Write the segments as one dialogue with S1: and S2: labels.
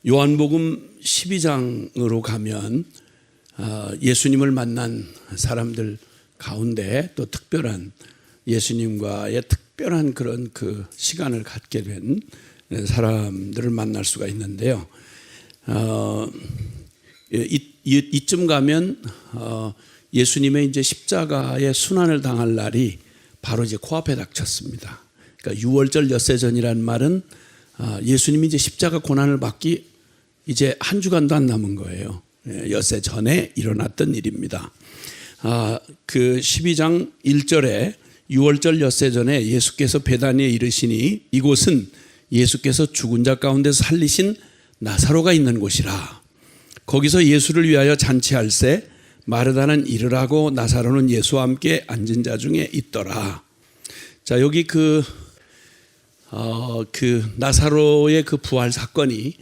S1: 요한복음 12장으로 가면 예수님을 만난 사람들 가운데 또 특별한 예수님과의 특별한 그런 그 시간을 갖게 된 사람들을 만날 수가 있는데요. 이쯤 가면 예수님의 이제 십자가의 순환을 당할 날이 바로 이제 코앞에 닥쳤습니다. 그러니까 유월절 엿새 전이라는 말은 예수님이 이제 십자가 고난을 받기 이제 한 주간도 안 남은 거예요. 엿새 전에 일어났던 일입니다. 그 12장 1절에 유월절 엿새 전에 예수께서 베다니에 이르시니 이곳은 예수께서 죽은 자 가운데서 살리신 나사로가 있는 곳이라. 거기서 예수를 위하여 잔치할세 마르다는 이르라고 나사로는 예수와 함께 앉은 자 중에 있더라. 자, 여기 그 나사로의 그 부활 사건이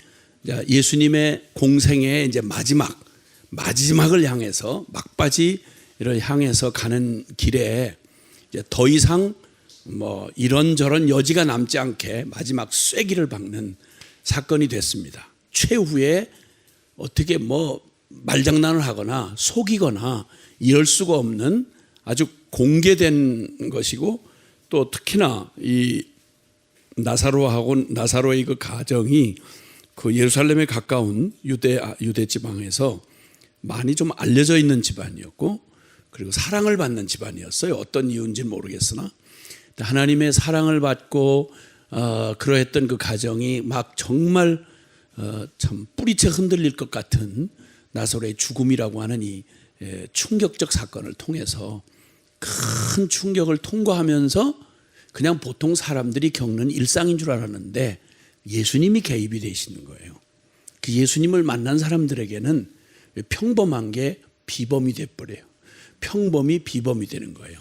S1: 예수님의 공생의 이제 마지막을 향해서 막바지를 향해서 가는 길에 이제 더 이상 뭐 이런저런 여지가 남지 않게 마지막 쐐기를 박는 사건이 됐습니다. 최후에 어떻게 뭐 말장난을 하거나 속이거나 이럴 수가 없는 아주 공개된 것이고, 또 특히나 이 나사로의 그 가정이 그 예루살렘에 가까운 유대 지방에서 많이 좀 알려져 있는 집안이었고, 그리고 사랑을 받는 집안이었어요. 어떤 이유인지는 모르겠으나 하나님의 사랑을 받고 그러했던 그 가정이 막 정말 참 뿌리채 흔들릴 것 같은 나사로의 죽음이라고 하는 이 충격적 사건을 통해서 큰 충격을 통과하면서 그냥 보통 사람들이 겪는 일상인 줄 알았는데 예수님이 개입이 되시는 거예요. 그 예수님을 만난 사람들에게는 평범한 게 비범이 돼버려요. 평범이 비범이 되는 거예요.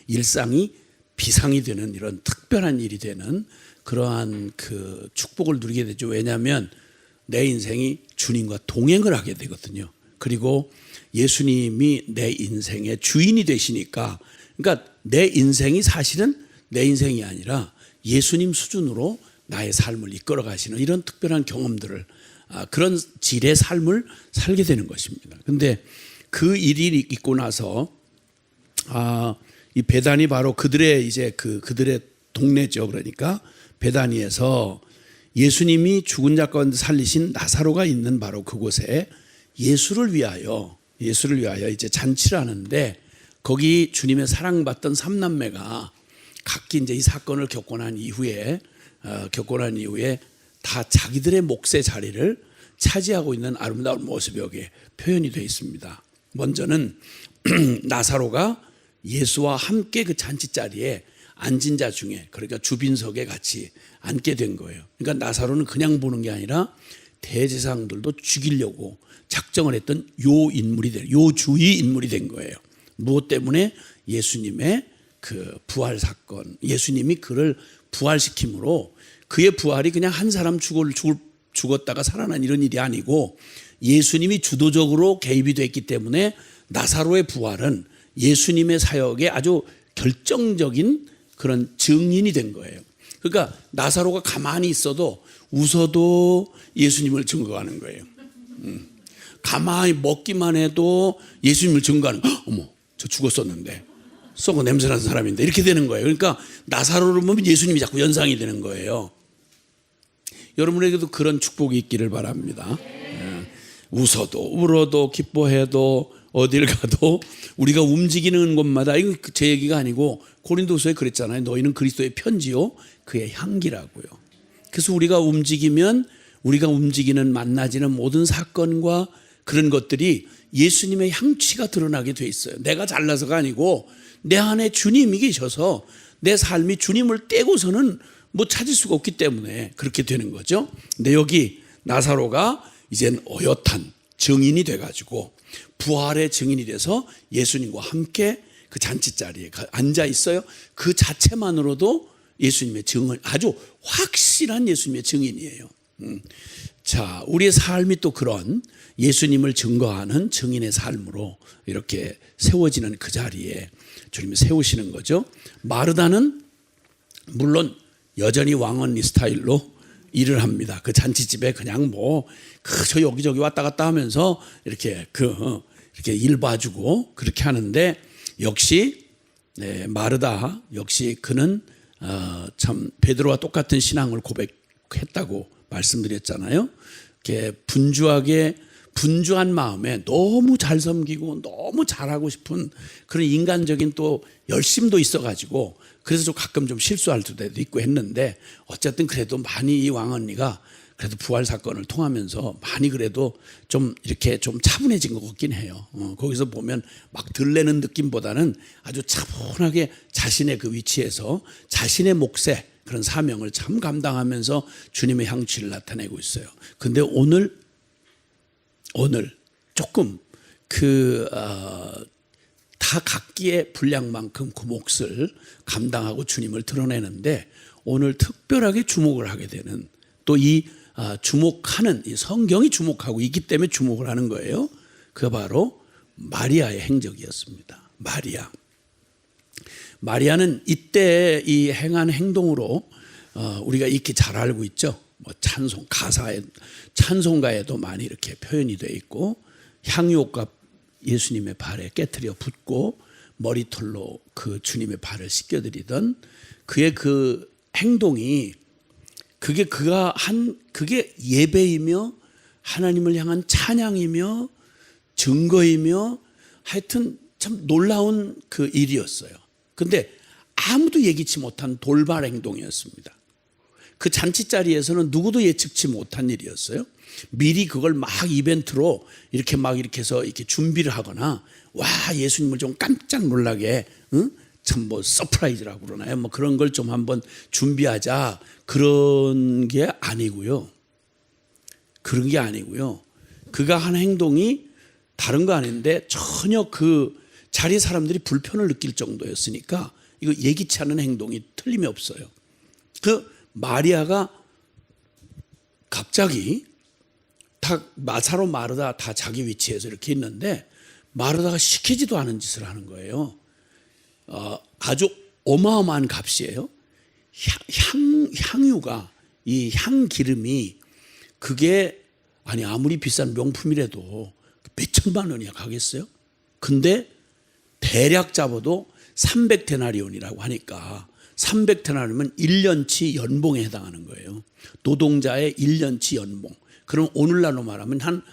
S1: 일상이 비상이 되는 이런 특별한 일이 되는 그러한 그 축복을 누리게 되죠. 왜냐하면 내 인생이 주님과 동행을 하게 되거든요. 그리고 예수님이 내 인생의 주인이 되시니까, 그러니까 내 인생이 사실은 내 인생이 아니라 예수님 수준으로 나의 삶을 이끌어 가시는 이런 특별한 경험들을, 그런 질의 삶을 살게 되는 것입니다. 그런데 그 일이 있고 나서 이 베다니 바로 그들의 이제 그들의 동네죠. 그러니까 베다니에서 예수님이 죽은 자 가운데 살리신 나사로가 있는 바로 그곳에 예수를 위하여 이제 잔치를 하는데, 거기 주님의 사랑받던 삼남매가 각기 이제 이 사건을 겪고 난 이후에 다 자기들의 몫의 자리를 차지하고 있는 아름다운 모습이 여기에 표현이 되어 있습니다. 먼저는 나사로가 예수와 함께 그 잔치 자리에 앉은 자 중에, 그러니까 주빈석에 같이 앉게 된 거예요. 그러니까 나사로는 그냥 보는 게 아니라 대제사장들도 죽이려고 작정을 했던 요주의 인물이 된 거예요. 무엇 때문에? 예수님의 그 부활 사건, 예수님이 그를 부활시킴으로, 그의 부활이 그냥 한 사람 죽었다가 살아난 이런 일이 아니고 예수님이 주도적으로 개입이 됐기 때문에 나사로의 부활은 예수님의 사역에 아주 결정적인 그런 증인이 된 거예요. 그러니까 나사로가 가만히 있어도 웃어도 예수님을 증거하는 거예요. 가만히 먹기만 해도 예수님을 증거하는 거예요. 어머, 저 죽었었는데 썩어 냄새나는 사람인데, 이렇게 되는 거예요. 그러니까 나사로를 보면 예수님이 자꾸 연상이 되는 거예요. 여러분에게도 그런 축복이 있기를 바랍니다. 웃어도 울어도 기뻐해도 어딜 가도 우리가 움직이는 곳마다, 이거 제 얘기가 아니고 고린도서에 그랬잖아요. 너희는 그리스도의 편지요 그의 향기라고요. 그래서 우리가 움직이면 우리가 움직이는 만나지는 모든 사건과 그런 것들이 예수님의 향취가 드러나게 돼 있어요. 내가 잘나서가 아니고 내 안에 주님이 계셔서 내 삶이 주님을 떼고서는 뭐 찾을 수가 없기 때문에 그렇게 되는 거죠. 근데 여기 나사로가 이젠 어엿한 증인이 돼가지고 부활의 증인이 돼서 예수님과 함께 그 잔치자리에 앉아 있어요. 그 자체만으로도 예수님의 증언, 아주 확실한 예수님의 증인이에요. 자, 우리의 삶이 또 그런 예수님을 증거하는 증인의 삶으로 이렇게 세워지는 그 자리에 주님이 세우시는 거죠. 마르다는 물론 여전히 왕언니 스타일로 일을 합니다. 그 잔치집에 그냥 뭐 그저 여기저기 왔다 갔다 하면서 이렇게 이렇게 일 봐주고 그렇게 하는데 역시 마르다 역시 그는 참 베드로와 똑같은 신앙을 고백했다고 말씀드렸잖아요. 이렇게 분주한 마음에 너무 잘 섬기고 너무 잘하고 싶은 그런 인간적인 또 열심도 있어가지고 그래서 좀 가끔 좀 실수할 때도 있고 했는데 어쨌든 그래도 많이 이 왕언니가 그래도 부활 사건을 통하면서 많이 그래도 좀 이렇게 좀 차분해진 것 같긴 해요. 거기서 보면 막 들레는 느낌보다는 아주 차분하게 자신의 그 위치에서 자신의 몫에 그런 사명을 참 감당하면서 주님의 향취를 나타내고 있어요. 근데 오늘 조금 다 각기의 분량만큼 그 몫을 감당하고 주님을 드러내는데 오늘 특별하게 주목을 하게 되는 또 이 주목하는 이 성경이 주목하고 있기 때문에 주목을 하는 거예요. 그가 바로 마리아의 행적이었습니다. 마리아는 이때 이 행한 행동으로 우리가 익히 잘 알고 있죠. 뭐 찬송가에도 많이 이렇게 표현이 되어 있고 향유옥과 예수님의 발에 깨트려 붓고 머리털로 그 주님의 발을 씻겨드리던 그의 그 행동이 그게 예배이며 하나님을 향한 찬양이며 증거이며 하여튼 참 놀라운 그 일이었어요. 근데 아무도 예기치 못한 돌발 행동이었습니다. 그 잔치 자리에서는 누구도 예측치 못한 일이었어요. 미리 그걸 막 이벤트로 이렇게 해서 이렇게 준비를 하거나 와 예수님을 좀 깜짝 놀라게 참 뭐 서프라이즈라고 그러나요? 뭐 그런 걸 좀 한번 준비하자 그런 게 아니고요. 그가 한 행동이 다른 거 아닌데 전혀 그 자리 사람들이 불편을 느낄 정도였으니까 이거 예기치 않은 행동이 틀림이 없어요. 그 마리아가 갑자기 다 마사로 마르다 다 자기 위치에서 이렇게 있는데 마르다가 시키지도 않은 짓을 하는 거예요. 아주 어마어마한 값이에요. 향유가 이 향기름이 그게 아무리 비싼 명품이라도 몇 천만 원이야 가겠어요? 근데 대략 잡아도 300데나리온이라고 하니까 300데나리온이면 1년치 연봉에 해당하는 거예요. 노동자의 1년치 연봉. 그럼 오늘날로 말하면 한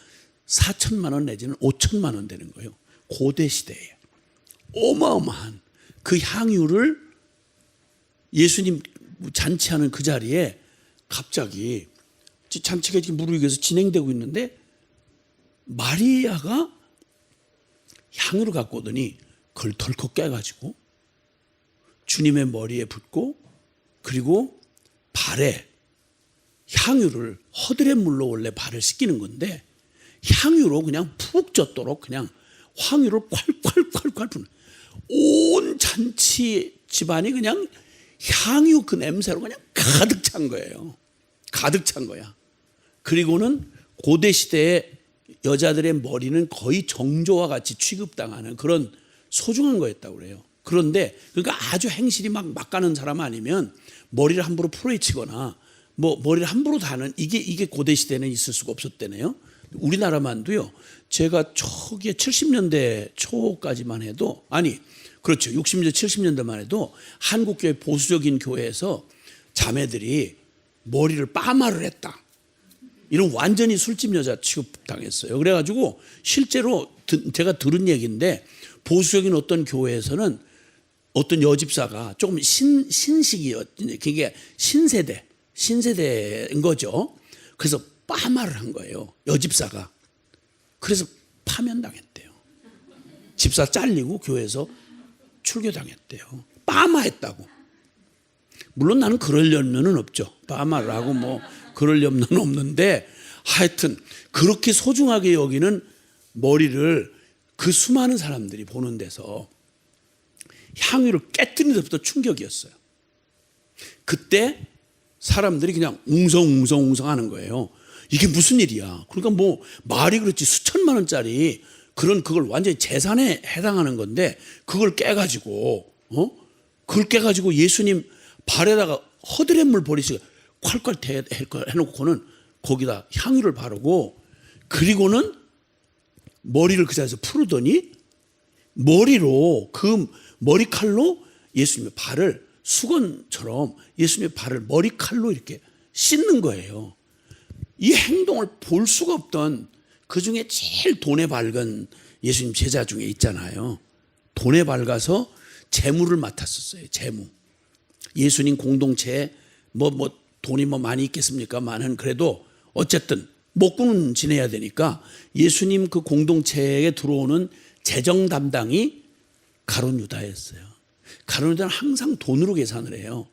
S1: 4천만 원 내지는 5천만 원 되는 거예요. 고대 시대에. 어마어마한 그 향유를 예수님 잔치하는 그 자리에 갑자기 잔치가 무르익어서 진행되고 있는데 마리아가 향유를 갖고 오더니 그걸 덜컥 깨가지고 주님의 머리에 붓고 그리고 발에 향유를 허들의 물로 원래 발을 씻기는 건데 향유로 그냥 푹 젖도록 그냥 향유를 콸콸콸콸 부는 온 잔치 집안이 그냥 향유 그 냄새로 그냥 가득 찬 거예요. 가득 찬 거야. 그리고는 고대 시대의 여자들의 머리는 거의 정조와 같이 취급당하는 그런 소중한 거였다고 그래요. 그런데 그러니까 아주 행실이 막 가는 사람 아니면 머리를 함부로 풀어헤치거나 뭐 머리를 함부로 다는 이게 고대 시대는 있을 수가 없었대네요. 우리나라만도요. 제가 초기에 70년대 초까지만 해도 그렇죠. 60년대 70년대만 해도 한국교회 보수적인 교회에서 자매들이 머리를 빠마를 했다. 이런 완전히 술집 여자 취급당했어요. 그래가지고 실제로 제가 들은 얘기인데 보수적인 어떤 교회에서는 어떤 여집사가 조금 그게 신세대인 거죠. 그래서 빠마를 한 거예요. 여집사가. 그래서 파면당했대요. 집사 잘리고 교회에서 출교당했대요. 빠마했다고. 물론 나는 그럴 염려는 없죠. 빠마를 하고 뭐 그럴 염려는 없는데 하여튼 그렇게 소중하게 여기는 머리를 그 수많은 사람들이 보는 데서 향유를 깨뜨리는 데부터 충격이었어요. 그때 사람들이 그냥 웅성웅성 하는 거예요. 이게 무슨 일이야. 그러니까 뭐 말이 그렇지 수천만 원짜리 그걸 완전히 재산에 해당하는 건데 그걸 깨가지고 예수님 발에다가 허드렛물 버리시고 콸콸 해놓고는 거기다 향유를 바르고, 그리고는 머리를 그 자리에서 풀더니 머리로, 그 머리칼로 예수님의 발을, 수건처럼 예수님의 발을 머리칼로 이렇게 씻는 거예요. 이 행동을 볼 수가 없던 그 중에 제일 돈에 밝은 예수님 제자 중에 있잖아요. 돈에 밝아서 재물을 맡았었어요. 재무. 예수님 공동체에 돈이 많이 있겠습니까만은 그래도 어쨌든 먹고는 지내야 되니까 예수님 그 공동체에 들어오는 재정 담당이 가룟 유다였어요. 가룟 유다는 항상 돈으로 계산을 해요.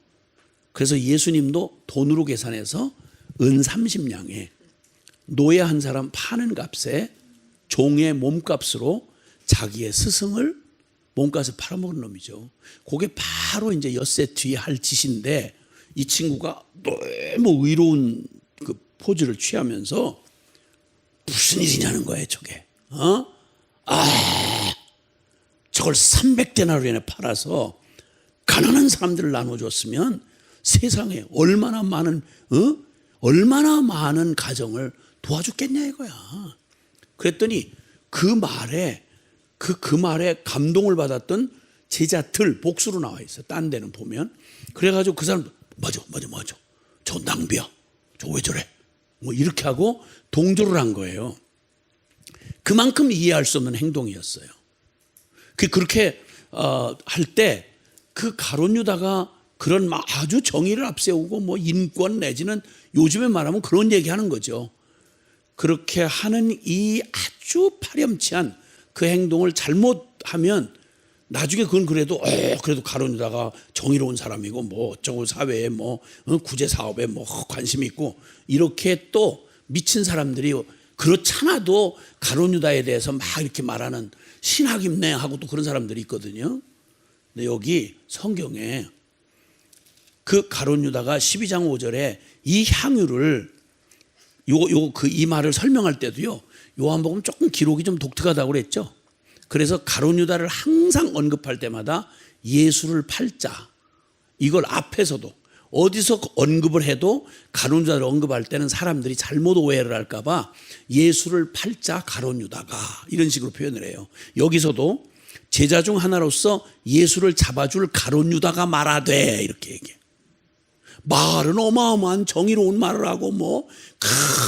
S1: 그래서 예수님도 돈으로 계산해서 은 30냥에 노예 한 사람 파는 값에 종의 몸값으로 자기의 스승을 몸값을 팔아먹은 놈이죠. 그게 바로 이제 엿새 뒤에 할 짓인데, 이 친구가 너무 의로운 그 포즈를 취하면서 무슨 일이냐는 거예요, 저게. 저걸 300데나리온에 팔아서 가난한 사람들을 나눠줬으면 세상에 얼마나 많은 가정을 도와줬겠냐 이거야. 그랬더니 그 말에 감동을 받았던 제자들 복수로 나와 있어. 딴 데는 보면. 그래가지고 그 사람 맞아. 저 낭비야. 저 왜 저래? 이렇게 하고 동조를 한 거예요. 그만큼 이해할 수 없는 행동이었어요. 그렇게 할 때 그 가룟 유다가 그런 아주 정의를 앞세우고 인권 내지는 요즘에 말하면 그런 얘기하는 거죠. 그렇게 하는 이 아주 파렴치한 그 행동을 잘못하면 나중에 그건 그래도 가룟 유다가 정의로운 사람이고 어쩌고 사회에 구제 사업에 관심이 있고 이렇게 또 미친 사람들이 그렇잖아도 가룟 유다에 대해서 막 이렇게 말하는 신학임내 하고 또 그런 사람들이 있거든요. 근데 여기 성경에 그 가룟 유다가 12장 5절에 이 향유를 이 말을 설명할 때도요. 요한복음 조금 기록이 좀 독특하다고 그랬죠. 그래서 가룟 유다를 항상 언급할 때마다 예수를 팔자. 이걸 앞에서도 어디서 언급을 해도 가룟 유다를 언급할 때는 사람들이 잘못 오해를 할까 봐 예수를 팔자 가룟 유다가 이런 식으로 표현을 해요. 여기서도 제자 중 하나로서 예수를 잡아줄 가룟 유다가 말하되 이렇게 얘기해요. 말은 어마어마한 정의로운 말을 하고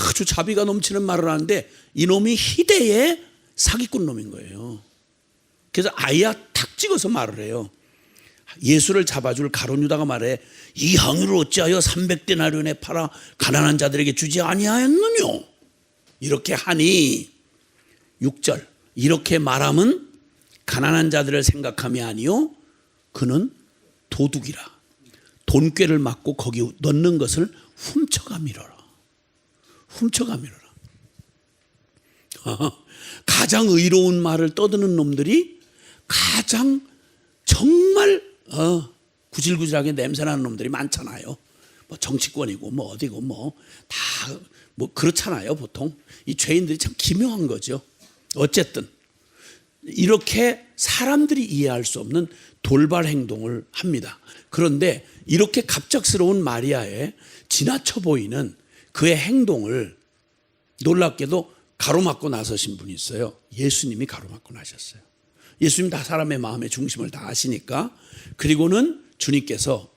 S1: 아주 자비가 넘치는 말을 하는데 이놈이 희대의 사기꾼 놈인 거예요. 그래서 아예 탁 찍어서 말을 해요. 예수를 잡아줄 가룟 유다가 말해 이 향유를 어찌하여 300데나리온에 팔아 가난한 자들에게 주지 아니하였느뇨. 이렇게 하니 6절 이렇게 말함은 가난한 자들을 생각함이 아니요 그는 도둑이라. 돈꾀를 맞고 거기 넣는 것을 훔쳐가미러라. 가장 의로운 말을 떠드는 놈들이 가장 정말 구질구질하게 냄새나는 놈들이 많잖아요. 정치권이고 어디고 다 그렇잖아요. 보통 이 죄인들이 참 기묘한 거죠. 어쨌든 이렇게 사람들이 이해할 수 없는 돌발 행동을 합니다. 그런데 이렇게 갑작스러운 마리아의 지나쳐 보이는 그의 행동을 놀랍게도 가로막고 나서신 분이 있어요. 예수님이 가로막고 나셨어요. 예수님 다 사람의 마음의 중심을 다 아시니까. 그리고는 주님께서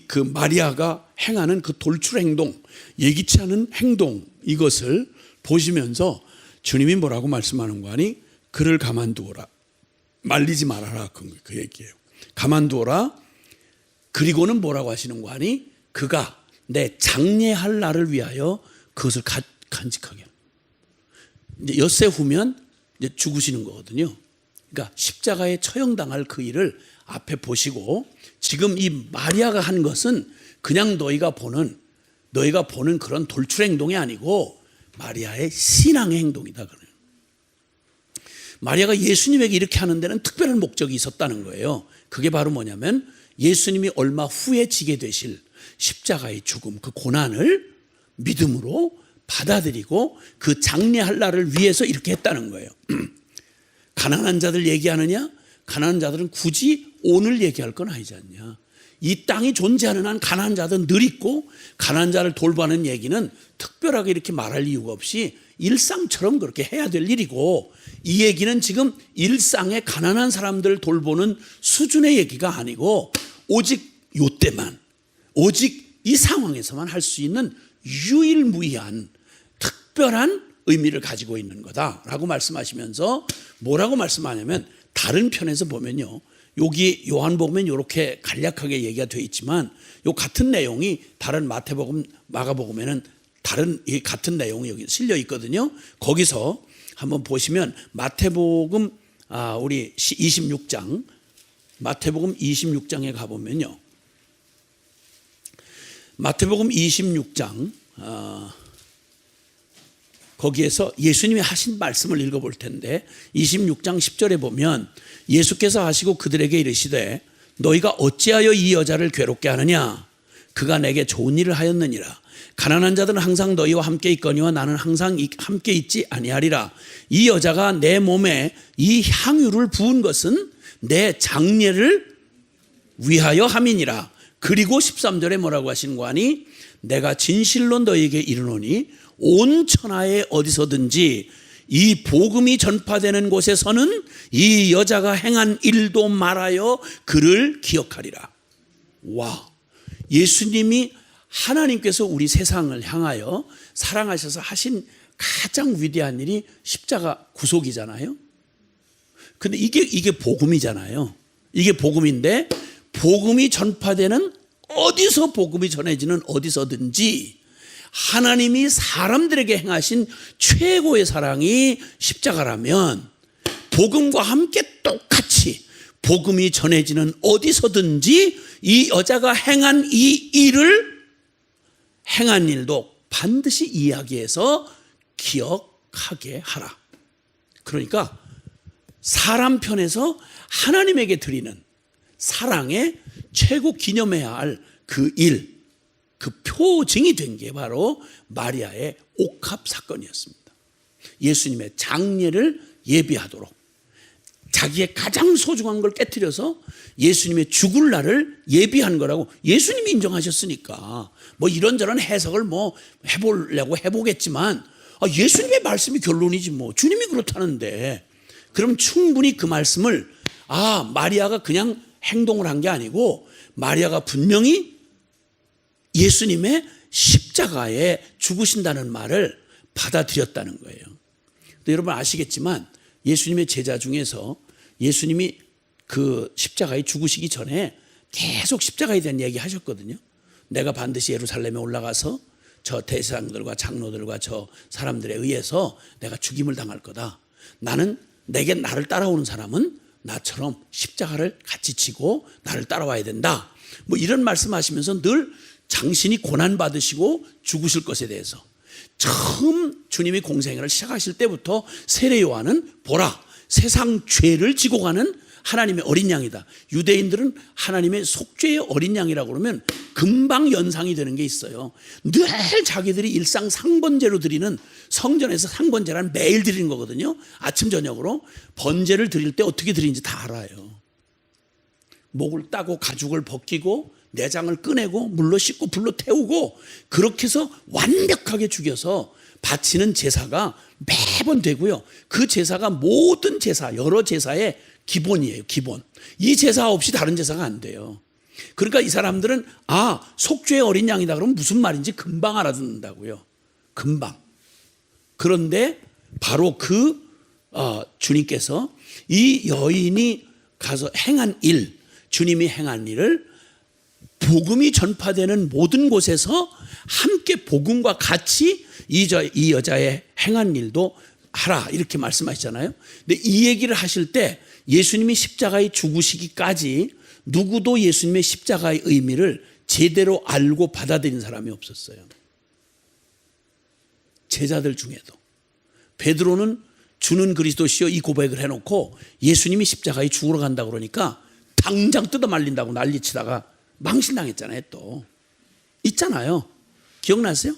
S1: 그 마리아가 행하는 그 돌출 행동, 예기치 않은 행동, 이것을 보시면서 주님이 뭐라고 말씀하는 거 아니? 그를 가만두어라. 말리지 말아라. 그 얘기예요. 가만두어라. 그리고는 뭐라고 하시는 거 아니? 그가 내 장례할 날을 위하여 그것을 간직하게. 이제 엿새 후면 이제 죽으시는 거거든요. 그러니까 십자가에 처형당할 그 일을 앞에 보시고 지금 이 마리아가 한 것은 그냥 너희가 보는 그런 돌출 행동이 아니고 마리아의 신앙의 행동이다. 마리아가 예수님에게 이렇게 하는 데는 특별한 목적이 있었다는 거예요. 그게 바로 뭐냐면 예수님이 얼마 후에 지게 되실 십자가의 죽음, 그 고난을 믿음으로 받아들이고 그 장례할 날을 위해서 이렇게 했다는 거예요. 가난한 자들 얘기하느냐? 가난한 자들은 굳이 오늘 얘기할 건 아니지 않냐. 이 땅이 존재하는 한 가난한 자도 늘 있고 가난한 자를 돌보는 얘기는 특별하게 이렇게 말할 이유가 없이 일상처럼 그렇게 해야 될 일이고, 이 얘기는 지금 일상의 가난한 사람들을 돌보는 수준의 얘기가 아니고 오직 요때만, 오직 이 상황에서만 할 수 있는 유일무이한 특별한 의미를 가지고 있는 거다라고 말씀하시면서 뭐라고 말씀하냐면, 다른 편에서 보면요, 여기 요한복음엔 이렇게 간략하게 얘기가 되어 있지만 요 같은 내용이 다른 마태복음, 마가복음에는 다른 이 같은 내용이 여기 실려 있거든요. 거기서 한번 보시면 마태복음 우리 26장, 마태복음 26장에 가보면요, 마태복음 26장 거기에서 예수님이 하신 말씀을 읽어볼 텐데, 26장 10절에 보면 예수께서 하시고 그들에게 이르시되 너희가 어찌하여 이 여자를 괴롭게 하느냐, 그가 내게 좋은 일을 하였느니라. 가난한 자들은 항상 너희와 함께 있거니와 나는 항상 함께 있지 아니하리라. 이 여자가 내 몸에 이 향유를 부은 것은 내 장례를 위하여 함이니라. 그리고 13절에 뭐라고 하시는 거 아니? 내가 진실로 너희에게 이르노니 온 천하에 어디서든지 이 복음이 전파되는 곳에서는 이 여자가 행한 일도 말하여 그를 기억하리라. 와, 예수님이, 하나님께서 우리 세상을 향하여 사랑하셔서 하신 가장 위대한 일이 십자가 구속이잖아요. 근데 이게 복음이잖아요. 이게 복음인데, 복음이 전파되는, 어디서 복음이 전해지는 어디서든지 하나님이 사람들에게 행하신 최고의 사랑이 십자가라면, 복음과 함께 똑같이 복음이 전해지는 어디서든지 이 여자가 행한 이 일을, 행한 일도 반드시 이야기해서 기억하게 하라. 그러니까 사람 편에서 하나님에게 드리는 사랑의 최고 기념해야 할 그 일, 그 표징이 된 게 바로 마리아의 옥합 사건이었습니다. 예수님의 장례를 예비하도록 자기의 가장 소중한 걸 깨트려서 예수님의 죽을 날을 예비한 거라고 예수님이 인정하셨으니까 뭐 이런저런 해석을 뭐 해보려고 해보겠지만, 예수님의 말씀이 결론이지 뭐, 주님이 그렇다는데, 그럼 충분히 그 말씀을, 마리아가 그냥 행동을 한 게 아니고 마리아가 분명히 예수님의 십자가에 죽으신다는 말을 받아들였다는 거예요. 여러분 아시겠지만 예수님의 제자 중에서 예수님이 그 십자가에 죽으시기 전에 계속 십자가에 대한 얘기 하셨거든요. 내가 반드시 예루살렘에 올라가서 저 대제사장들과 장로들과 저 사람들에 의해서 내가 죽임을 당할 거다. 내게 나를 따라오는 사람은 나처럼 십자가를 같이 지고 나를 따라와야 된다. 뭐 이런 말씀하시면서 늘 장신이 고난받으시고 죽으실 것에 대해서, 처음 주님이 공생애를 시작하실 때부터 세례 요한은 보라, 세상 죄를 지고 가는 하나님의 어린 양이다. 유대인들은 하나님의 속죄의 어린 양이라고 그러면 금방 연상이 되는 게 있어요. 늘 자기들이 일상 상번제로 드리는, 성전에서 상번제란 매일 드리는 거거든요. 아침 저녁으로 번제를 드릴 때 어떻게 드리는지 다 알아요. 목을 따고 가죽을 벗기고 내장을 꺼내고 물로 씻고 불로 태우고, 그렇게 해서 완벽하게 죽여서 바치는 제사가 매번 되고요. 그 제사가 모든 제사, 여러 제사의 기본이에요. 기본. 이 제사 없이 다른 제사가 안 돼요. 그러니까 이 사람들은 속죄의 어린 양이다 그러면 무슨 말인지 금방 알아듣는다고요. 금방. 그런데 바로 주님께서 이 여인이 가서 행한 일, 주님이 행한 일을 복음이 전파되는 모든 곳에서 함께 복음과 같이 이 여자의 행한 일도 하라, 이렇게 말씀하시잖아요. 근데 이 얘기를 하실 때 예수님이 십자가에 죽으시기까지 누구도 예수님의 십자가의 의미를 제대로 알고 받아들인 사람이 없었어요. 제자들 중에도. 베드로는 주는 그리스도시여 이 고백을 해놓고 예수님이 십자가에 죽으러 간다 그러니까 당장 뜯어 말린다고 난리치다가 망신당했잖아요. 또 있잖아요. 기억나세요?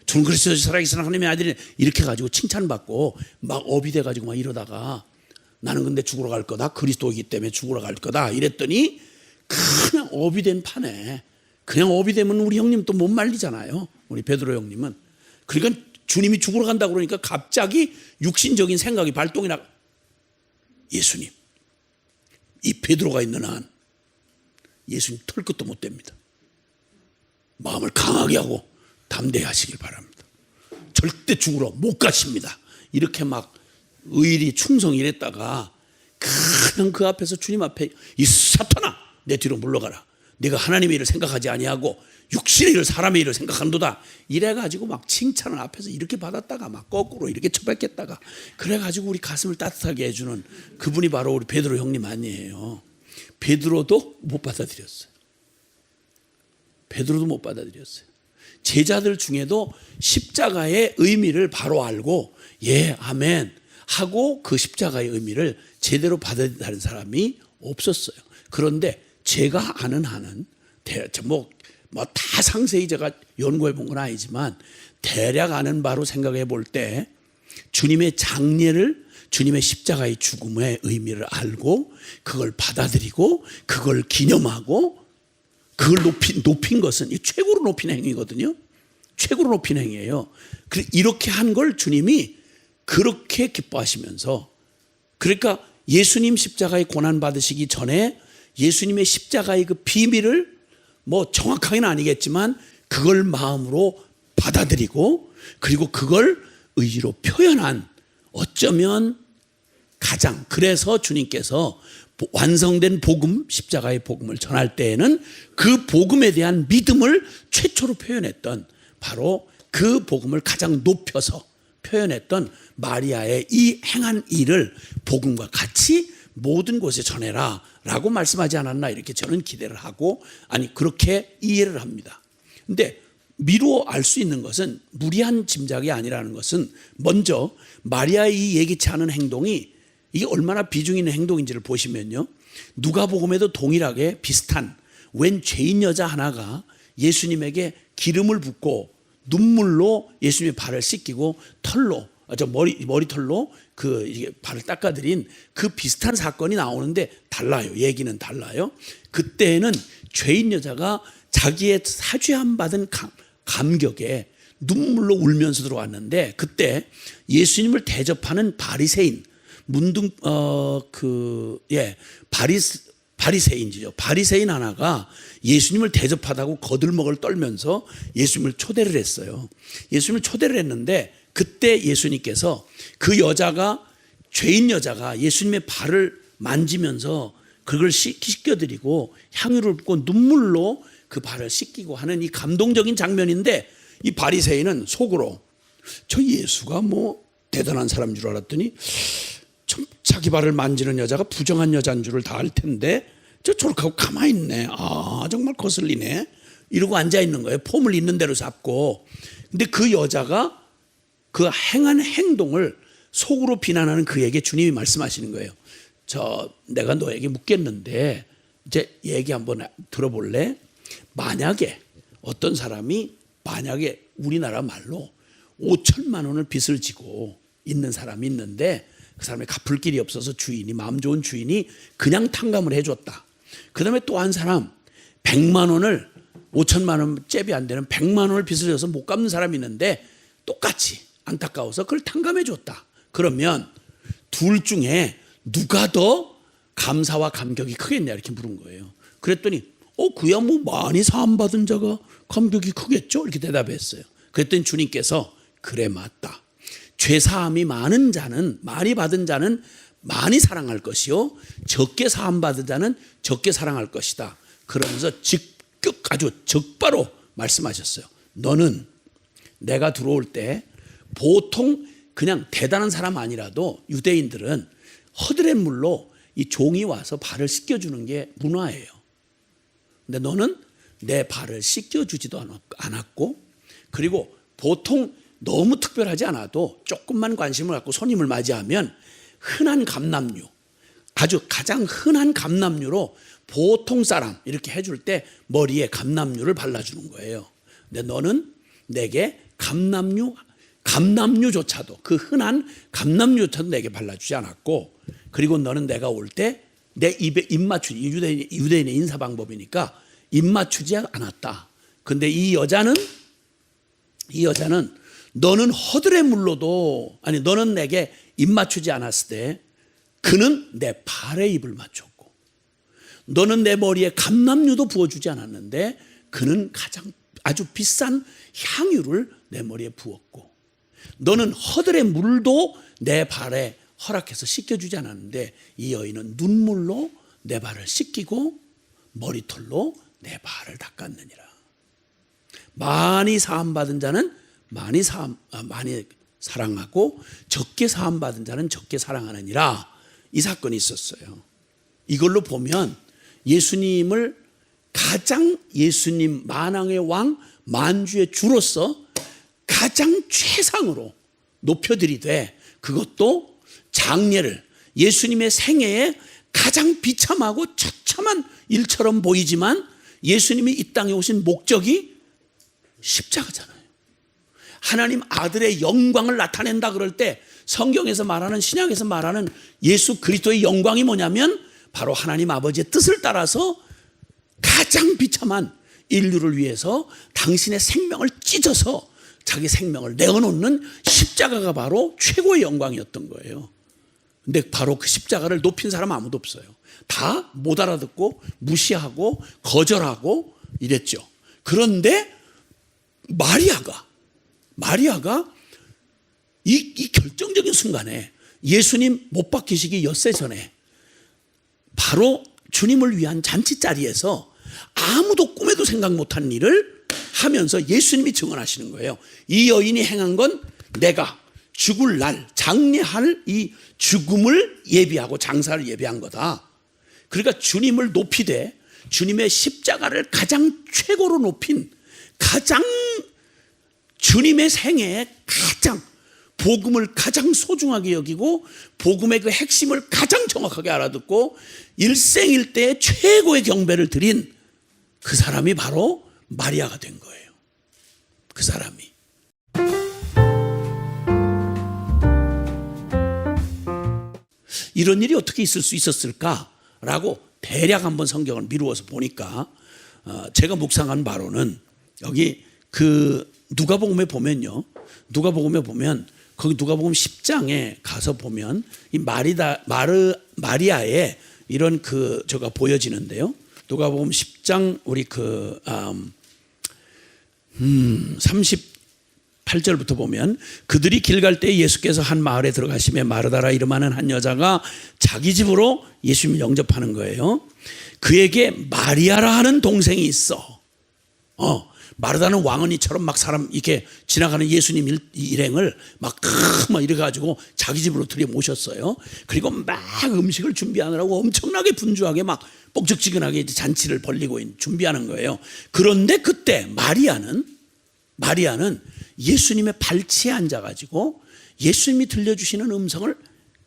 S1: 주는 그리스도시 살아계신 하나님의 아들이 이렇게 가지고 칭찬받고 막 업이 돼가지고 막 이러다가 나는 근데 죽으러 갈 거다, 그리스도이기 때문에 죽으러 갈 거다 이랬더니 그냥 업이 된 판에, 그냥 업이 되면 우리 형님 또 못 말리잖아요. 우리 베드로 형님은. 그러니까 주님이 죽으러 간다고 그러니까 갑자기 육신적인 생각이 발동이 나. 예수님, 이 베드로가 있는 한 예수님 털 것도 못 됩니다. 마음을 강하게 하고 담대하시길 바랍니다. 절대 죽으러 못 가십니다. 이렇게 막 의리 충성 이랬다가 그냥 그 앞에서 주님 앞에 이 사탄아 내 뒤로 물러가라. 네가 하나님의 일을 생각하지 아니하고 육신의 일을 사람의 일을 생각한도다. 이래가지고 막 칭찬을 앞에서 이렇게 받았다가 막 거꾸로 이렇게 처박겠다가 그래가지고 우리 가슴을 따뜻하게 해주는 그분이 바로 우리 베드로 형님 아니에요. 베드로도 못 받아들였어요. 베드로도 못 받아들였어요. 제자들 중에도 십자가의 의미를 바로 알고 예 아멘 하고 그 십자가의 의미를 제대로 받아들이는 사람이 없었어요. 그런데 제가 아는 한은 뭐 다 상세히 제가 연구해 본 건 아니지만 대략 아는 바로 생각해 볼 때 주님의 장례를 주님의 십자가의 죽음의 의미를 알고 그걸 받아들이고 그걸 기념하고 그걸 높인 것은 최고로 높인 행위거든요. 최고로 높인 행위예요. 이렇게 한 걸 주님이 그렇게 기뻐하시면서 그러니까 예수님 십자가의 고난 받으시기 전에 예수님의 십자가의 그 비밀을 뭐 정확하게는 아니겠지만 그걸 마음으로 받아들이고 그리고 그걸 의지로 표현한 어쩌면 가장 그래서 주님께서 완성된 복음 십자가의 복음을 전할 때에는 그 복음에 대한 믿음을 최초로 표현했던 바로 그 복음을 가장 높여서 표현했던 마리아의 이 행한 일을 복음과 같이 모든 곳에 전해라 라고 말씀하지 않았나 이렇게 저는 기대를 하고 아니 그렇게 이해를 합니다. 근데 미루어 알 수 있는 것은 무리한 짐작이 아니라는 것은 먼저 마리아의 이 예기치 않은 행동이 이게 얼마나 비중 있는 행동인지를 보시면요. 누가복음에도 동일하게 비슷한 웬 죄인 여자 하나가 예수님에게 기름을 붓고 눈물로 예수님의 발을 씻기고 털로 머리털로 그 발을 닦아드린 그 비슷한 사건이 나오는데 달라요. 얘기는 달라요. 그때는 죄인 여자가 자기의 사죄함 받은 감격에 눈물로 울면서 들어왔는데 그때 예수님을 대접하는 바리새인 바리새인이죠. 바리새인 하나가 예수님을 대접하다고 거들먹을 떨면서 예수님을 초대를 했어요. 예수님을 초대를 했는데 그때 예수님께서 그 여자가 죄인 여자가 예수님의 발을 만지면서 그걸 씻겨드리고 향유를 붓고 눈물로 그 발을 씻기고 하는 이 감동적인 장면인데 이 바리새인은 속으로 저 예수가 뭐 대단한 사람인 줄 알았더니 좀 자기 발을 만지는 여자가 부정한 여자인 줄을 다 알 텐데 저렇게 하고 가만히 있네. 아 정말 거슬리네. 이러고 앉아있는 거예요. 폼을 있는 대로 잡고. 근데 그 여자가 그 행한 행동을 속으로 비난하는 그에게 주님이 말씀하시는 거예요. 내가 너에게 묻겠는데 이제 얘기 한번 들어볼래? 만약에 어떤 사람이 만약에 우리나라 말로 5천만 원을 빚을 지고 있는 사람이 있는데 그 사람이 갚을 길이 없어서 주인이 마음 좋은 주인이 그냥 탕감을 해줬다. 그 다음에 또 한 사람 100만 원을 5천만 원 잽이 안 되는 100만 원을 빚을 져서 못 갚는 사람이 있는데 똑같이 안타까워서 그걸 탕감해 줬다. 그러면 둘 중에 누가 더 감사와 감격이 크겠냐 이렇게 물은 거예요. 그랬더니 그야 뭐 많이 사함받은 자가 감격이 크겠죠 이렇게 대답했어요. 그랬더니 주님께서 그래 맞다. 죄사함이 많은 자는 많이 받은 자는 많이 사랑할 것이요 적게 사함받은 자는 적게 사랑할 것이다. 그러면서 아주 적바로 말씀하셨어요. 너는 내가 들어올 때 보통 그냥 대단한 사람 아니라도 유대인들은 허드렛 물로 이 종이 와서 발을 씻겨주는 게 문화예요. 근데 너는 내 발을 씻겨주지도 않았고 그리고 보통 너무 특별하지 않아도 조금만 관심을 갖고 손님을 맞이하면 흔한 감람류 아주 가장 흔한 감람류로 보통 사람 이렇게 해줄 때 머리에 감람류를 발라주는 거예요. 근데 너는 내게 감람류조차도 그 흔한 감람류조차도 내게 발라주지 않았고 그리고 너는 내가 올 때 내 입에 입 맞추지. 유대인의 인사 방법이니까 입 맞추지 않았다. 근데 이 여자는 너는 허들의 물로도, 아니 너는 내게 입 맞추지 않았을 때 그는 내 발에 입을 맞췄고, 너는 내 머리에 감람유도 부어주지 않았는데 그는 아주 비싼 향유를 내 머리에 부었고, 너는 허들의 물도 내 발에 허락해서 씻겨주지 않았는데 이 여인은 눈물로 내 발을 씻기고 머리털로 내 발을 닦았느니라. 많이 사함받은 자는 많이 사랑하고 적게 사함받은 자는 적게 사랑하느니라. 이 사건이 있었어요. 이걸로 보면 예수님을 가장, 예수님 만왕의 왕 만주의 주로서 가장 최상으로 높여드리되, 그것도 장례를 예수님의 생애에 가장 비참하고 처참한 일처럼 보이지만 예수님이 이 땅에 오신 목적이 십자가잖아요. 하나님 아들의 영광을 나타낸다 그럴 때 성경에서 말하는, 신약에서 말하는 예수 그리스도의 영광이 뭐냐면 바로 하나님 아버지의 뜻을 따라서 가장 비참한 인류를 위해서 당신의 생명을 찢어서 자기 생명을 내어놓는 십자가가 바로 최고의 영광이었던 거예요. 근데 바로 그 십자가를 높인 사람 아무도 없어요. 다 못 알아듣고 무시하고 거절하고 이랬죠. 그런데 마리아가 이 결정적인 순간에 예수님 못 박히시기 엿새 전에 바로 주님을 위한 잔치 자리에서 아무도 꿈에도 생각 못한 일을 하면서 예수님이 증언하시는 거예요. 이 여인이 행한 건 내가 죽을 날, 장례할 이 죽음을 예비하고 장사를 예비한 거다. 그러니까 주님을 높이되 주님의 십자가를 가장 최고로 높인, 가장 주님의 생애에 가장 복음을 가장 소중하게 여기고 복음의 그 핵심을 가장 정확하게 알아듣고 일생일대의 최고의 경배를 드린 그 사람이 바로 마리아가 된 거예요. 그 사람이. 이런 일이 어떻게 있을 수 있었을까라고 대략 한번 성경을 미루어서 보니까 제가 묵상한 바로는 여기 그 누가복음에 보면요. 누가복음에 보면 거기 누가복음 10장에 가서 보면 이 마리아의 이런 그 저가 보여지는데요. 누가복음 10장 우리 그 38절부터 보면 그들이 길 갈 때 예수께서 한 마을에 들어가시매 마르다라 이름하는 한 여자가 자기 집으로 예수님을 영접하는 거예요. 그에게 마리아라 하는 동생이 있어. 마르다는 왕언니처럼 막 사람 이렇게 지나가는 예수님 일행을 막 이래가지고 자기 집으로 들여 모셨어요. 그리고 막 음식을 준비하느라고 엄청나게 분주하게 막 뻑적지근하게 잔치를 벌리고 준비하는 거예요. 그런데 그때 마리아는 예수님의 발치에 앉아가지고 예수님이 들려주시는 음성을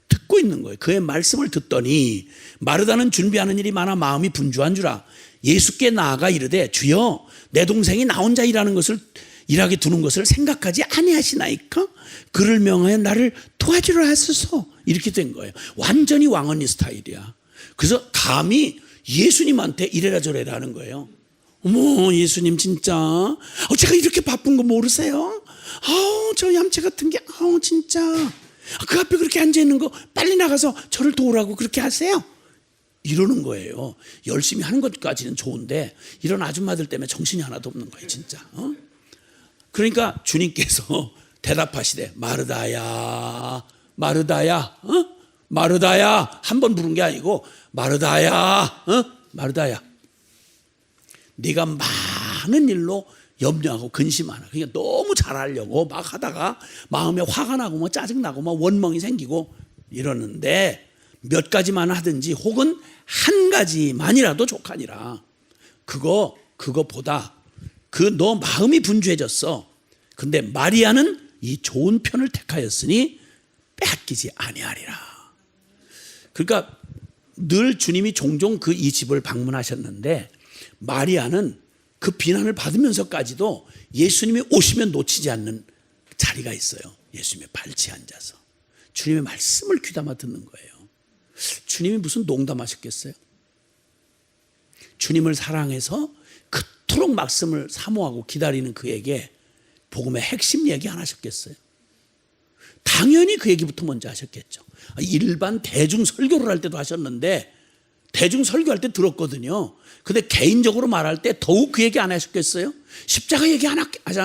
S1: 듣고 있는 거예요. 그의 말씀을 듣더니 마르다는 준비하는 일이 많아 마음이 분주한 줄아 예수께 나아가 이르되 주여 내 동생이 나 혼자 일하게 두는 것을 생각하지 아니하시나이까? 그를 명하여 나를 도와주려 하소서. 이렇게 된 거예요. 완전히 왕언니 스타일이야. 그래서 감히 예수님한테 이래라 저래라 하는 거예요. 어머 예수님 진짜 제가 이렇게 바쁜 거 모르세요? 저 얌체 같은 게 진짜 그 앞에 그렇게 앉아있는 거 빨리 나가서 저를 도우라고 그렇게 하세요? 이러는 거예요. 열심히 하는 것까지는 좋은데 이런 아줌마들 때문에 정신이 하나도 없는 거예요 진짜. 그러니까 주님께서 대답하시되 마르다야 마르다야 마르다야 한 번 부른 게 아니고 마르다야 마르다야 네가 많은 일로 염려하고 근심하나. 그러니까 너무 잘하려고 막 하다가 마음에 화가 나고 뭐 짜증나고 뭐 원망이 생기고 이러는데 몇 가지만 하든지 혹은 한 가지만이라도 족하니라. 그거보다 너 마음이 분주해졌어. 근데 마리아는 이 좋은 편을 택하였으니 빼앗기지 아니하리라. 그러니까 늘 주님이 종종 이 집을 방문하셨는데 마리아는 그 비난을 받으면서까지도 예수님이 오시면 놓치지 않는 자리가 있어요. 예수님의 발치에 앉아서 주님의 말씀을 귀담아 듣는 거예요. 주님이 무슨 농담하셨겠어요? 주님을 사랑해서 그토록 말씀을 사모하고 기다리는 그에게 복음의 핵심 얘기 안 하셨겠어요? 당연히 그 얘기부터 먼저 하셨겠죠. 일반 대중 설교를 할 때도 하셨는데 대중 설교할 때 들었거든요. 근데 개인적으로 말할 때 더욱 그 얘기 안 하셨겠어요? 십자가 얘기 안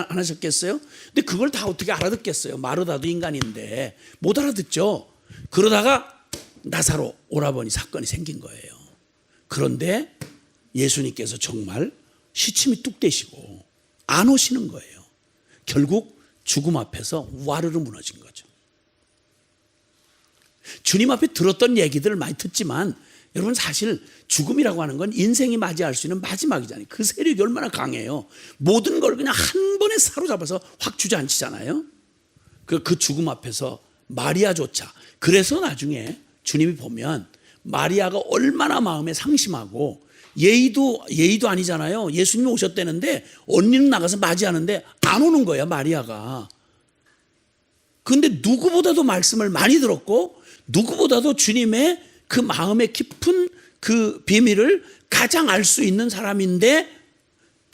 S1: 하셨겠어요? 근데 그걸 다 어떻게 알아듣겠어요? 마르다도 인간인데 못 알아듣죠. 그러다가 나사로 오라버니 사건이 생긴 거예요. 그런데 예수님께서 정말 시침이 뚝 떼시고 안 오시는 거예요. 결국 죽음 앞에서 와르르 무너진 거죠. 주님 앞에 들었던 얘기들을 많이 듣지만 여러분 사실 죽음이라고 하는 건 인생이 맞이할 수 있는 마지막이잖아요. 그 세력이 얼마나 강해요. 모든 걸 그냥 한 번에 사로잡아서 확 주저앉히잖아요. 그 죽음 앞에서 마리아조차, 그래서 나중에 주님이 보면 마리아가 얼마나 마음에 상심하고 예의도 아니잖아요. 예수님이 오셨다는데 언니는 나가서 맞이하는데 안 오는 거야 마리아가. 그런데 누구보다도 말씀을 많이 들었고 누구보다도 주님의 그 마음의 깊은 그 비밀을 가장 알 수 있는 사람인데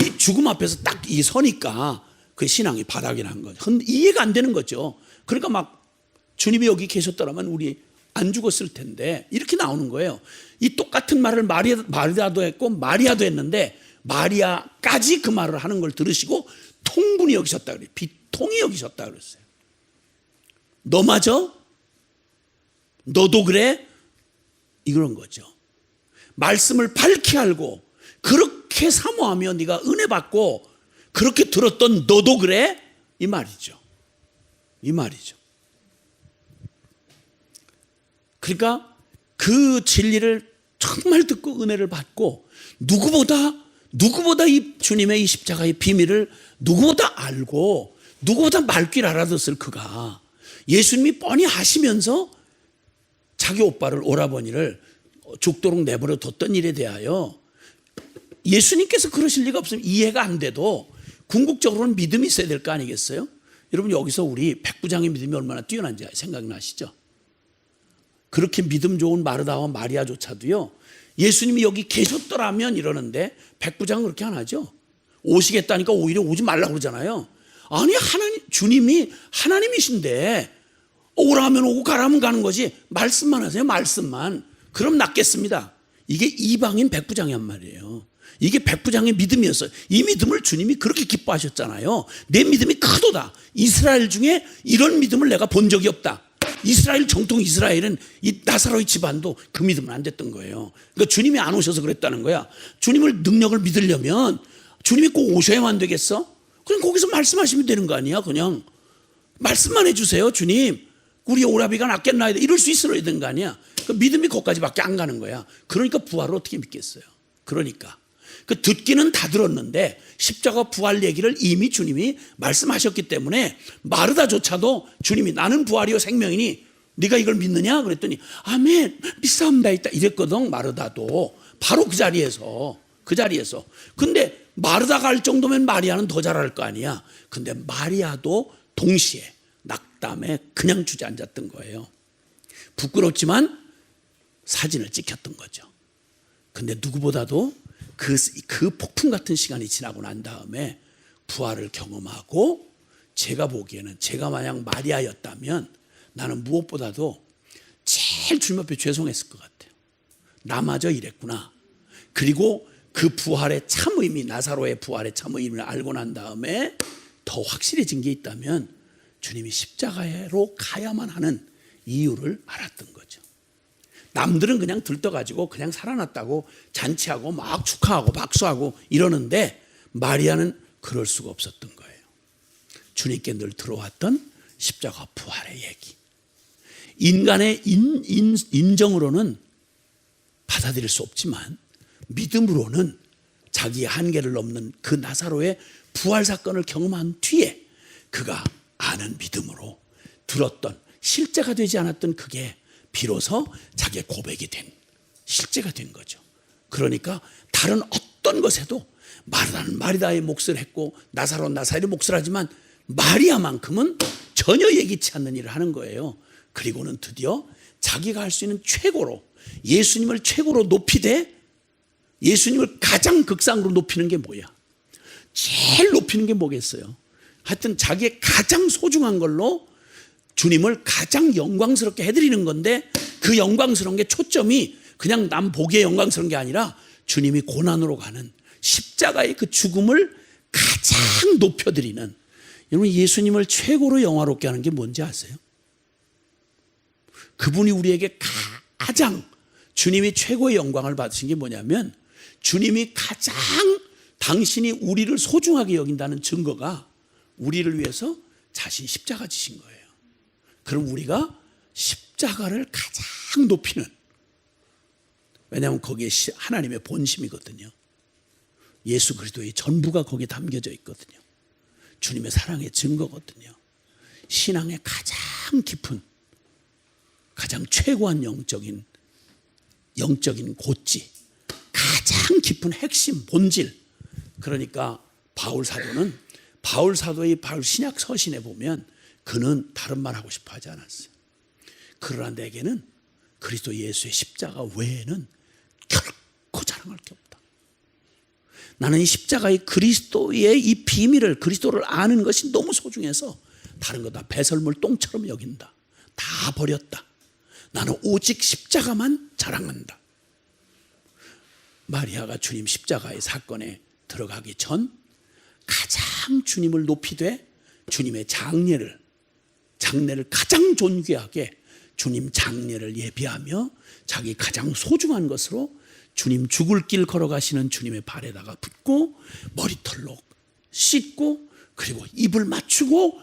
S1: 이 죽음 앞에서 딱 이 서니까 그 신앙이 바닥이 난 거죠. 이해가 안 되는 거죠. 그러니까 막 주님이 여기 계셨더라면 우리 안 죽었을 텐데 이렇게 나오는 거예요. 이 똑같은 말을 마리아도 했고 마리아도 했는데 마리아까지 그 말을 하는 걸 들으시고 통분히 여기셨다 그래요. 비통히 여기셨다 그랬어요. 너 맞아? 너도 그래? 이런 거죠. 말씀을 밝히 알고 그렇게 사모하며 네가 은혜 받고 그렇게 들었던 너도 그래? 이 말이죠. 이 말이죠. 그러니까 그 진리를 정말 듣고 은혜를 받고 누구보다 이 주님의 이 십자가의 비밀을 누구보다 알고 누구보다 말귀를 알아듣을 그가 예수님이 뻔히 하시면서 자기 오빠를 오라버니를 죽도록 내버려 뒀던 일에 대하여 예수님께서 그러실 리가 없으면 이해가 안 돼도 궁극적으로는 믿음이 있어야 될 거 아니겠어요? 여러분 여기서 우리 백부장의 믿음이 얼마나 뛰어난지 생각나시죠? 그렇게 믿음 좋은 마르다와 마리아조차도요 예수님이 여기 계셨더라면 이러는데 백부장은 그렇게 안 하죠. 오시겠다니까 오히려 오지 말라고 그러잖아요. 아니 주님이 하나님이신데 오라면 오고 가라면 가는 거지 말씀만 하세요. 말씀만. 그럼 낫겠습니다. 이게 이방인 백부장이란 말이에요. 이게 백부장의 믿음이었어요. 이 믿음을 주님이 그렇게 기뻐하셨잖아요. 내 믿음이 크도다. 이스라엘 중에 이런 믿음을 내가 본 적이 없다. 이스라엘 정통 이스라엘은 이 나사로의 집안도 그 믿음은 안 됐던 거예요. 그러니까 주님이 안 오셔서 그랬다는 거야. 주님을 능력을 믿으려면 주님이 꼭 오셔야만 되겠어? 그냥 거기서 말씀하시면 되는 거 아니야. 그냥 말씀만 해주세요. 주님 우리 오라비가 낫겠나이다 이럴 수 있어야 되는 거 아니야. 그 믿음이 거기까지밖에 안 가는 거야. 그러니까 부활을 어떻게 믿겠어요. 그러니까 그 듣기는 다 들었는데 십자가 부활 얘기를 이미 주님이 말씀하셨기 때문에 마르다조차도 주님이 나는 부활이요 생명이니 네가 이걸 믿느냐 그랬더니 아멘 믿사옵나이다 있다 이랬거든. 마르다도 바로 그 자리에서 근데 마르다가 할 정도면 마리아는 더 잘할 거 아니야. 근데 마리아도 동시에 낙담에 그냥 주저앉았던 거예요. 부끄럽지만 사진을 찍혔던 거죠. 근데 누구보다도 그 폭풍 같은 시간이 지나고 난 다음에 부활을 경험하고 제가 보기에는 제가 만약 마리아였다면 나는 무엇보다도 제일 주님 앞에 죄송했을 것 같아요. 나마저 이랬구나. 그리고 그 부활의 참 의미, 나사로의 부활의 참 의미를 알고 난 다음에 더 확실해진 게 있다면 주님이 십자가로 가야만 하는 이유를 알았던 거죠. 남들은 그냥 들떠가지고 그냥 살아났다고 잔치하고 막 축하하고 박수하고 이러는데 마리아는 그럴 수가 없었던 거예요. 주님께 늘 들어왔던 십자가 부활의 얘기. 인간의 인정으로는 받아들일 수 없지만 믿음으로는 자기의 한계를 넘는 그 나사로의 부활 사건을 경험한 뒤에 그가 아는 믿음으로 들었던 실제가 되지 않았던 그게 비로소 자기의 고백이 된 실제가 된 거죠. 그러니까 다른 어떤 것에도 마르다는 마리다의 몫을 했고 나사로는 나사로의 몫을 하지만 마리아만큼은 전혀 예기치 않는 일을 하는 거예요. 그리고는 드디어 자기가 할 수 있는 최고로 예수님을 최고로 높이되 예수님을 가장 극상으로 높이는 게 뭐야? 제일 높이는 게 뭐겠어요? 하여튼 자기의 가장 소중한 걸로 주님을 가장 영광스럽게 해드리는 건데, 그 영광스러운 게 초점이 그냥 남 보기에 영광스러운 게 아니라 주님이 고난으로 가는 십자가의 그 죽음을 가장 높여드리는. 여러분, 예수님을 최고로 영화롭게 하는 게 뭔지 아세요? 그분이 우리에게 가장, 주님이 최고의 영광을 받으신 게 뭐냐면, 주님이 가장 당신이 우리를 소중하게 여긴다는 증거가 우리를 위해서 자신 십자가 지신 거예요. 그럼 우리가 십자가를 가장 높이는, 왜냐하면 거기에 하나님의 본심이거든요. 예수 그리스도의 전부가 거기에 담겨져 있거든요. 주님의 사랑의 증거거든요. 신앙의 가장 깊은, 가장 최고한 영적인 고지, 가장 깊은 핵심, 본질. 그러니까 바울 사도의 바울 신약 서신에 보면 그는 다른 말 하고 싶어 하지 않았어요. 그러나 내게는 그리스도 예수의 십자가 외에는 결코 자랑할 게 없다. 나는 이 십자가의 그리스도의 이 비밀을, 그리스도를 아는 것이 너무 소중해서 다른 거 다 배설물 똥처럼 여긴다. 다 버렸다. 나는 오직 십자가만 자랑한다. 마리아가 주님 십자가의 사건에 들어가기 전 가장 주님을 높이되 주님의 장례를 가장 존귀하게 주님 장례를 예비하며 자기 가장 소중한 것으로 주님 죽을 길 걸어가시는 주님의 발에다가 붓고 머리털로 씻고 그리고 입을 맞추고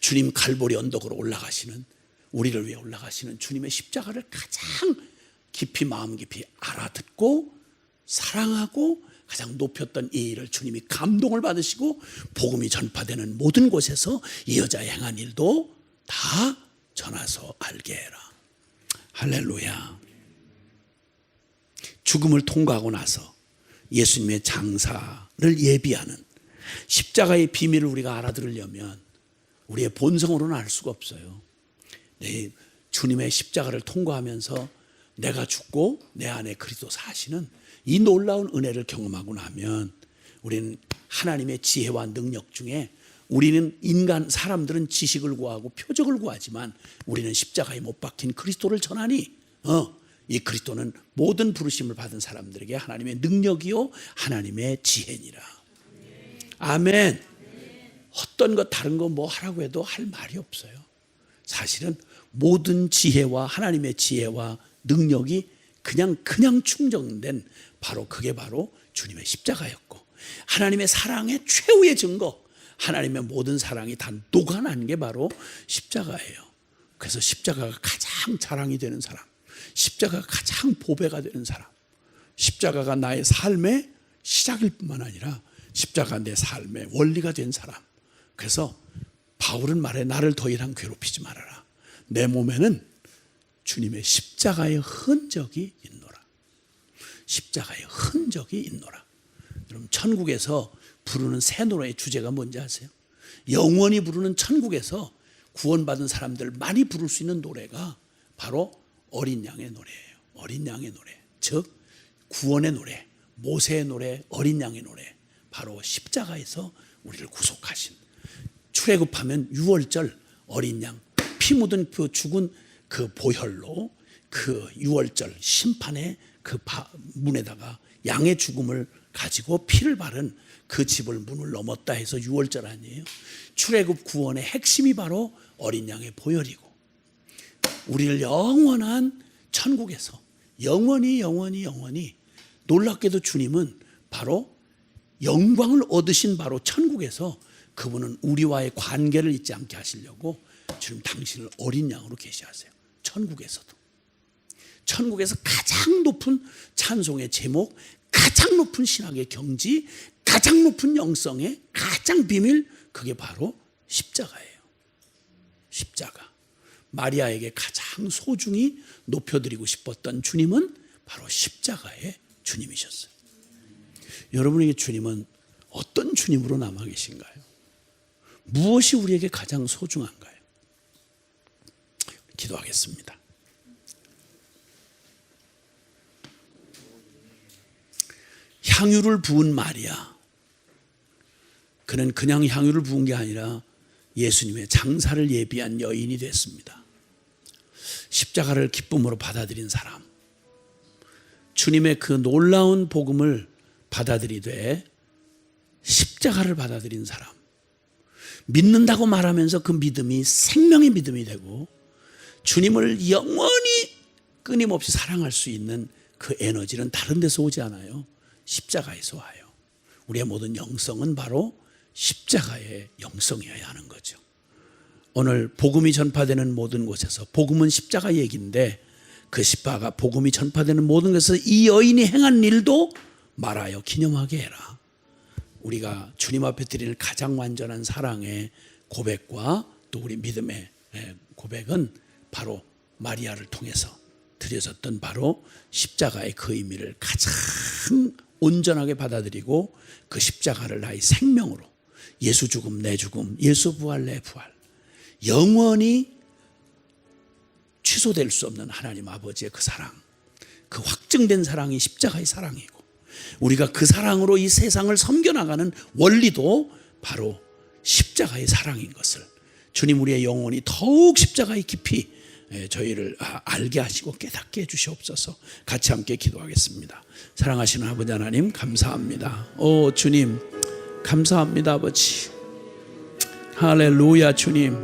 S1: 주님 갈보리 언덕으로 올라가시는, 우리를 위해 올라가시는 주님의 십자가를 가장 깊이 마음 깊이 알아듣고 사랑하고 가장 높였던 이 일을 주님이 감동을 받으시고 복음이 전파되는 모든 곳에서 이 여자의 행한 일도 다 전하서 알게 해라. 할렐루야. 죽음을 통과하고 나서 예수님의 장사를 예비하는 십자가의 비밀을 우리가 알아들으려면 우리의 본성으로는 알 수가 없어요. 주님의 십자가를 통과하면서 내가 죽고 내 안에 그리스도 사시는 이 놀라운 은혜를 경험하고 나면 우리는 하나님의 지혜와 능력 중에, 우리는 사람들은 지식을 구하고 표적을 구하지만 우리는 십자가에 못 박힌 그리스도를 전하니 이 그리스도는 모든 부르심을 받은 사람들에게 하나님의 능력이요 하나님의 지혜니라. 아멘. 어떤 것 다른 거 뭐 하라고 해도 할 말이 없어요. 사실은 모든 지혜와 하나님의 지혜와 능력이 그냥 충정된 그게 바로 주님의 십자가였고, 하나님의 사랑의 최후의 증거, 하나님의 모든 사랑이 다 녹아난 게 바로 십자가예요. 그래서 십자가가 가장 자랑이 되는 사람, 십자가가 가장 보배가 되는 사람, 십자가가 나의 삶의 시작일 뿐만 아니라 십자가가 내 삶의 원리가 된 사람. 그래서 바울은 말해, 나를 더 이상 괴롭히지 말아라. 내 몸에는 주님의 십자가의 흔적이 있노라. 십자가의 흔적이 있노라. 여러분, 천국에서 부르는 새 노래의 주제가 뭔지 아세요? 영원히 부르는 천국에서 구원받은 사람들 많이 부를 수 있는 노래가 바로 어린 양의 노래예요. 어린 양의 노래, 즉 구원의 노래, 모세의 노래, 어린 양의 노래, 바로 십자가에서 우리를 구속하신. 출애굽하면 6월절 어린 양, 피 묻은 그 죽은 그 보혈로 그 6월절 심판의 그 문에다가 양의 죽음을 가지고 피를 바른 그 집을 문을 넘었다 해서 6월절 아니에요? 출애굽 구원의 핵심이 바로 어린 양의 보혈이고, 우리를 영원한 천국에서 영원히 놀랍게도 주님은 바로 영광을 얻으신 바로 천국에서 그분은 우리와의 관계를 잊지 않게 하시려고 주님 당신을 어린 양으로 계시하세요. 천국에서 가장 높은 찬송의 제목, 가장 높은 신학의 경지, 가장 높은 영성의 가장 비밀, 그게 바로 십자가예요. 십자가. 마리아에게 가장 소중히 높여드리고 싶었던 주님은 바로 십자가의 주님이셨어요. 여러분에게 주님은 어떤 주님으로 남아 계신가요? 무엇이 우리에게 가장 소중한가요? 기도하겠습니다. 향유를 부은 마리아, 그는 그냥 향유를 부은 게 아니라 예수님의 장사를 예비한 여인이 됐습니다. 십자가를 기쁨으로 받아들인 사람, 주님의 그 놀라운 복음을 받아들이되 십자가를 받아들인 사람, 믿는다고 말하면서 그 믿음이 생명의 믿음이 되고 주님을 영원히 끊임없이 사랑할 수 있는 그 에너지는 다른 데서 오지 않아요. 십자가에서 와요. 우리의 모든 영성은 바로 십자가의 영성이어야 하는 거죠. 오늘 복음이 전파되는 모든 곳에서, 복음은 십자가 얘기인데 그 십자가 복음이 전파되는 모든 곳에서 이 여인이 행한 일도 말하여 기념하게 해라. 우리가 주님 앞에 드릴 가장 완전한 사랑의 고백과 또 우리 믿음의 고백은 바로 마리아를 통해서 드려졌던 바로 십자가의 그 의미를 가장 온전하게 받아들이고 그 십자가를 나의 생명으로, 예수 죽음 내 죽음, 예수 부활 내 부활, 영원히 취소될 수 없는 하나님 아버지의 그 사랑, 그 확증된 사랑이 십자가의 사랑이고, 우리가 그 사랑으로 이 세상을 섬겨나가는 원리도 바로 십자가의 사랑인 것을 주님 우리의 영혼이 더욱 십자가의 깊이 저희를 알게 하시고 깨닫게 해주시옵소서. 같이 함께 기도하겠습니다. 사랑하시는 아버지 하나님, 감사합니다. 오 주님, 감사합니다. 아버지, 할렐루야. 주님,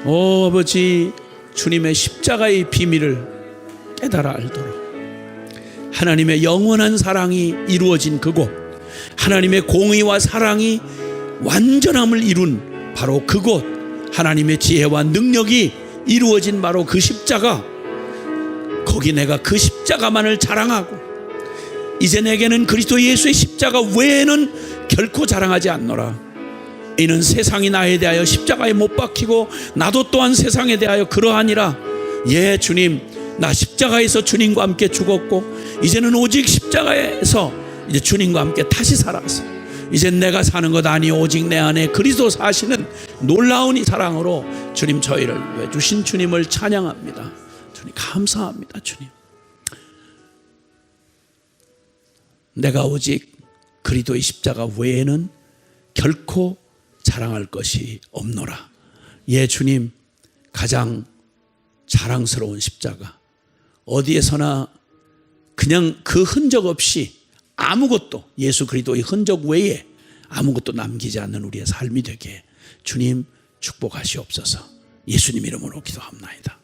S1: 오 아버지, 주님의 십자가의 비밀을 깨달아 알도록 하나님의 영원한 사랑이 이루어진 그곳, 하나님의 공의와 사랑이 완전함을 이룬 바로 그곳, 하나님의 지혜와 능력이 이루어진 바로 그 십자가, 거기 내가 그 십자가만을 자랑하고 이제 내게는 그리스도 예수의 십자가 외에는 결코 자랑하지 않노라. 이는 세상이 나에 대하여 십자가에 못 박히고 나도 또한 세상에 대하여 그러하니라. 예 주님, 나 십자가에서 주님과 함께 죽었고 이제는 오직 십자가에서 이제 주님과 함께 다시 살아서 이제 내가 사는 것 아니 오직 내 안에 그리스도 사시는 놀라운 이 사랑으로 주님 저희를 왜 주신 주님을 찬양합니다. 주님 감사합니다. 주님, 내가 오직 그리스도의 십자가 외에는 결코 자랑할 것이 없노라. 예 주님, 가장 자랑스러운 십자가, 어디에서나 그냥 그 흔적 없이 아무것도, 예수 그리스도의 흔적 외에 아무것도 남기지 않는 우리의 삶이 되게 주님 축복하시옵소서. 예수님 이름으로 기도합나이다.